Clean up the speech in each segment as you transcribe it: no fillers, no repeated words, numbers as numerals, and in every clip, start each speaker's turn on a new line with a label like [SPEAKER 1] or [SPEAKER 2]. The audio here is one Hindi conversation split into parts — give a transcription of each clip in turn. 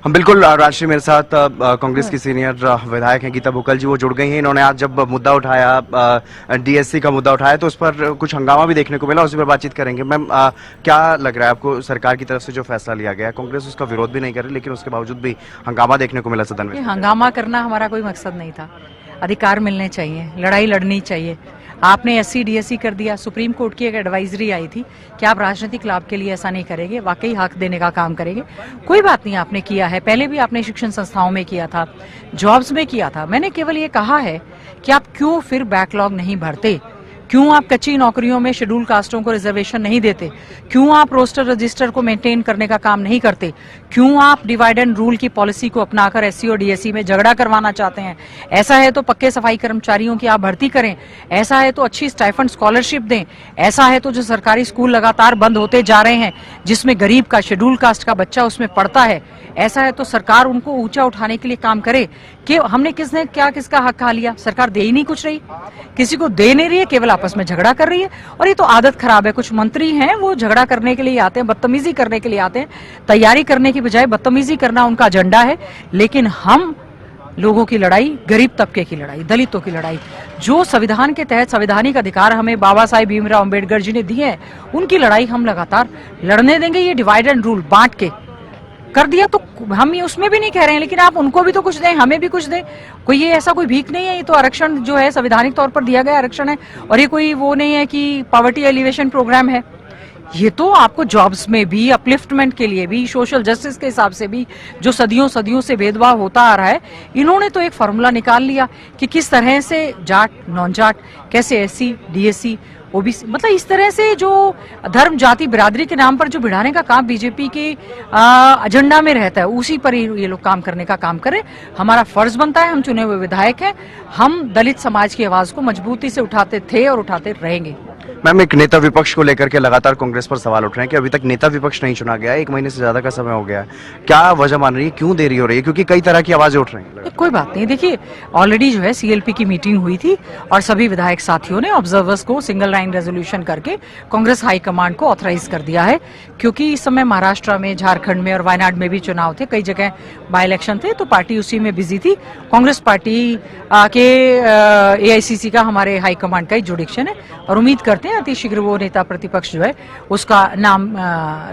[SPEAKER 1] हम बिल्कुल राष्ट्रीय मेरे साथ कांग्रेस की सीनियर विधायक हैं गीता बुक्कल जी, वो जुड़ गई हैं। इन्होंने आज जब मुद्दा उठाया, डीएससी का मुद्दा उठाया, तो उस पर कुछ हंगामा भी देखने को मिला, उसी पर बातचीत करेंगे। मैम, क्या लग रहा है आपको, सरकार की तरफ से जो फैसला लिया गया है, कांग्रेस उसका विरोध भी नहीं कर रही, लेकिन उसके बावजूद भी हंगामा देखने को मिला सदन में?
[SPEAKER 2] हंगामा करना हमारा कोई मकसद नहीं था। अधिकार मिलने चाहिए, लड़ाई लड़नी चाहिए। आपने एससी डीएससी कर दिया। सुप्रीम कोर्ट की एक एडवाइजरी आई थी कि आप राजनीतिक लाभ के लिए ऐसा नहीं करेंगे, वाकई हक देने का काम करेंगे। कोई बात नहीं, आपने किया है, पहले भी आपने शिक्षण संस्थाओं में किया था, जॉब्स में किया था। मैंने केवल ये कहा है कि आप क्यों फिर बैकलॉग नहीं भरते, क्यों आप कच्ची नौकरियों में शेड्यूल कास्टों को रिजर्वेशन नहीं देते, क्यों आप रोस्टर रजिस्टर को मेंटेन करने का काम नहीं करते, क्यों आप डिवाइड एंड रूल की पॉलिसी को अपनाकर एससी और डीएससी में झगड़ा करवाना चाहते हैं। ऐसा है तो पक्के सफाई कर्मचारियों की आप भर्ती करें, ऐसा है तो अच्छी स्टाइफंड स्कॉलरशिप दें, ऐसा है तो जो सरकारी स्कूल लगातार बंद होते जा रहे हैं जिसमें गरीब का शेड्यूल कास्ट का बच्चा उसमें पढ़ता है, ऐसा है तो सरकार उनको ऊंचा उठाने के लिए काम करे। कि हमने किसने क्या किसका हक खा लिया? सरकार दे ही नहीं कुछ रही, किसी को दे नहीं रही है, केवल आपस में झगड़ा कर रही है। और ये तो आदत खराब है। कुछ मंत्री हैं वो झगड़ा करने के लिए आते हैं, बदतमीजी करने के लिए आते हैं। तैयारी करने की बजाय बदतमीजी करना उनका एजेंडा है। लेकिन हम लोगों की लड़ाई, गरीब तबके की लड़ाई, दलितों की लड़ाई, जो संविधान के तहत संवैधानिक अधिकार हमें बाबा साहेब भीमराव अम्बेडकर जी ने दिए हैं, उनकी लड़ाई हम लगातार लड़ने देंगे। ये डिवाइड एंड रूल बांट के कर दिया तो हम ये उसमें भी नहीं कह रहे हैं, लेकिन आप उनको भी तो कुछ दें, हमें भी कुछ दें। कोई ये ऐसा कोई भीख नहीं है, ये तो आरक्षण जो है संवैधानिक तौर पर दिया गया आरक्षण है। और ये कोई वो नहीं है कि पॉवर्टी एलिवेशन प्रोग्राम है। ये तो आपको जॉब्स में भी, अपलिफ्टमेंट के लिए भी, सोशल जस्टिस के हिसाब से भी, जो सदियों सदियों से भेदभाव होता आ रहा है, इन्होंने तो एक फॉर्मूला निकाल लिया कि किस तरह से जाट, नॉन जाट, कैसे एससी, डीएससी, ओबीसी, मतलब इस तरह से जो धर्म, जाति, बिरादरी के नाम पर जो भिड़ाने का काम बीजेपी के एजेंडा में रहता है, उसी पर ही ये लोग काम करने का काम करें। हमारा फर्ज बनता है, हम चुने हुए विधायक हैं, हम दलित समाज की आवाज को मजबूती से उठाते थे और उठाते रहेंगे।
[SPEAKER 1] मैम, एक नेता विपक्ष को लेकर के लगातार कांग्रेस पर सवाल उठ रहे हैं कि अभी तक नेता विपक्ष नहीं चुना गया, 1 महीने से ज्यादा का समय हो गया है। क्या वजह मान रही है, क्यों देरी हो रही है? क्योंकि कई तरह की आवाजें उठ रही हैं।
[SPEAKER 2] कोई बात नहीं, देखिए ऑलरेडी जो है सीएलपी की मीटिंग हुई थी और सभी विधायक साथियों ने ऑब्जर्वर्स को सिंगल लाइन रेजोल्यूशन करके कांग्रेस हाईकमांड को ऑथराइज कर दिया है। क्योंकि इस समय महाराष्ट्र में, झारखंड में और वायनाड में भी चुनाव थे, कई जगह बाय इलेक्शन थे, तो पार्टी उसी में बिजी थी। कांग्रेस पार्टी के एआईसीसी का हमारे हाईकमांड का ही जुडिक्शन है और उम्मीद करते हैं अतिशीघ्र वो नेता प्रतिपक्ष जो है उसका नाम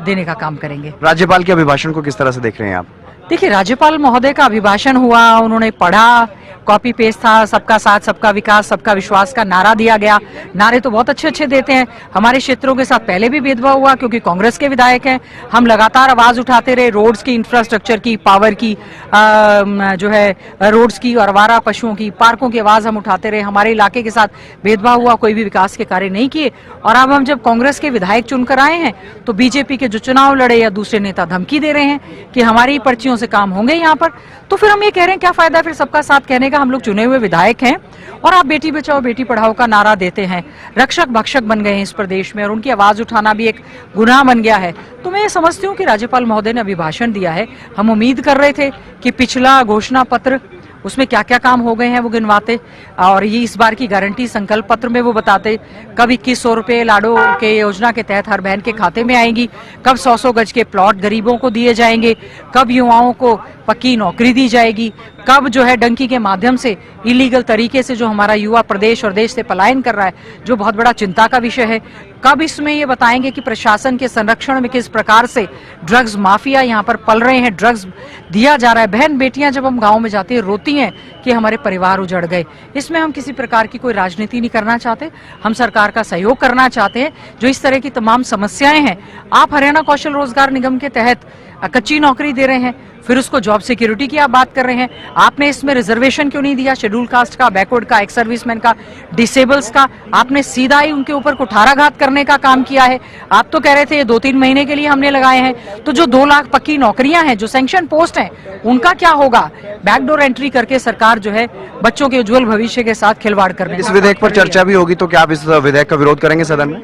[SPEAKER 2] देने का काम करेंगे।
[SPEAKER 1] राज्यपाल के अभिभाषण को किस तरह से देख रहे हैं आप?
[SPEAKER 2] देखिए, राज्यपाल महोदय का अभिभाषण हुआ, उन्होंने पढ़ा, कॉपी पेस्ट था, सबका साथ, सबका विकास, सबका विश्वास का नारा दिया गया। नारे तो बहुत अच्छे अच्छे देते हैं। हमारे क्षेत्रों के साथ पहले भी भेदभाव हुआ क्योंकि कांग्रेस के विधायक हैं, हम लगातार आवाज उठाते रहे, रोड्स की, इंफ्रास्ट्रक्चर की, पावर की, जो है रोड्स की और आवारा पशुओं की, पार्कों की आवाज हम उठाते रहे। हमारे इलाके के साथ भेदभाव हुआ, कोई भी विकास के कार्य नहीं किए। और अब हम जब कांग्रेस के विधायक चुनकर आए हैं तो बीजेपी के जो चुनाव लड़े या दूसरे नेता धमकी दे रहे हैं कि हमारी पर्चियों से काम होंगे यहाँ पर, तो फिर हम ये कह रहे हैं क्या फायदा फिर सबका साथ कहने का? हम लोग चुने हुए विधायक हैं और आप बेटी बचाओ बेटी पढ़ाओ का नारा देते हैं, रक्षक भक्षक बन गए हैं इस प्रदेश में और उनकी आवाज उठाना भी एक गुनाह बन गया है। तो मैं ये समझती हूँ कि राज्यपाल महोदय ने अभिभाषण दिया है। हम उम्मीद कर रहे थे कि पिछला घोषणा पत्र, उसमें क्या क्या काम हो गए हैं वो गिनवाते और ये इस बार की गारंटी संकल्प पत्र में वो बताते कब 2100 रुपए लाडो के योजना के तहत हर बहन के खाते में आएंगी, कब 100-100 गज के प्लॉट गरीबों को दिए जाएंगे, कब युवाओं को पक्की नौकरी दी जाएगी, कब जो है डंकी के माध्यम से इलीगल तरीके से जो हमारा युवा प्रदेश और देश से पलायन कर रहा है, जो बहुत बड़ा चिंता का विषय है, कब इसमें ये बताएंगे कि प्रशासन के संरक्षण में किस प्रकार से ड्रग्स माफिया यहाँ पर पल रहे हैं, ड्रग्स दिया जा रहा है। बहन बेटियां जब हम गाँव में जाती है रोती हैं कि हमारे परिवार उजड़ गए। इसमें हम किसी प्रकार की कोई राजनीति नहीं करना चाहते, हम सरकार का सहयोग करना चाहते हैं। जो इस तरह की तमाम समस्याएं हैं, आप हरियाणा कौशल रोजगार निगम के तहत कच्ची नौकरी दे रहे हैं, फिर उसको जॉब सिक्योरिटी की आप बात कर रहे हैं, आपने इसमें रिजर्वेशन क्यों नहीं दिया? शेड्यूल कास्ट का, बैकवर्ड का, एक्स सर्विसमैन का, डिसेबल्स का, आपने सीधा ही उनके ऊपर कुठाराघात करने का काम किया है। आप तो कह रहे थे 2-3 महीने के लिए हमने लगाए हैं, तो जो 2 लाख पक्की नौकरियां हैं, जो सैंक्शन पोस्ट हैं, उनका क्या होगा? बैकडोर एंट्री करके सरकार जो है बच्चों के उज्जवल भविष्य के साथ खिलवाड़ करने।
[SPEAKER 1] इस विधेयक पर चर्चा भी होगी, तो क्या आप इस विधेयक का विरोध करेंगे सदन में?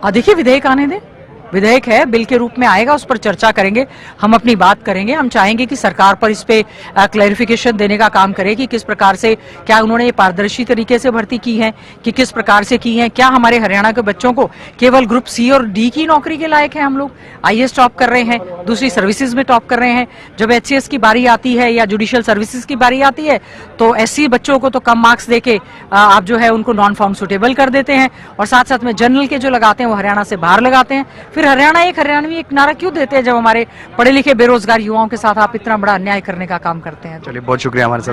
[SPEAKER 2] देखिए, विधेयक आने दें, विधेयक है, बिल के रूप में आएगा, उस पर चर्चा करेंगे, हम अपनी बात करेंगे। हम चाहेंगे कि सरकार पर इस पे क्लैरिफिकेशन देने का काम करे कि किस प्रकार से, क्या उन्होंने ये पारदर्शी तरीके से भर्ती की है कि किस प्रकार से की है, क्या हमारे हरियाणा के बच्चों को केवल ग्रुप सी और डी की नौकरी के लायक है। हम लोग आईएएस टॉप कर रहे हैं, दूसरी सर्विसेज में टॉप कर रहे हैं, जब एचसीएस की बारी आती है या जुडिशियल सर्विसेज की बारी आती है तो एससी बच्चों को तो कम मार्क्स देके आप जो है उनको नॉन फॉर्म सुटेबल कर देते हैं, और साथ साथ में जनरल के जो लगाते हैं वो हरियाणा से बाहर लगाते हैं। फिर हरियाणा एक हरियाणवी एक नारा क्यों देते हैं जब हमारे पढ़े लिखे बेरोजगार युवाओं के साथ आप इतना बड़ा अन्याय करने का काम करते हैं?
[SPEAKER 1] चलिए, बहुत शुक्रिया हमारे साथ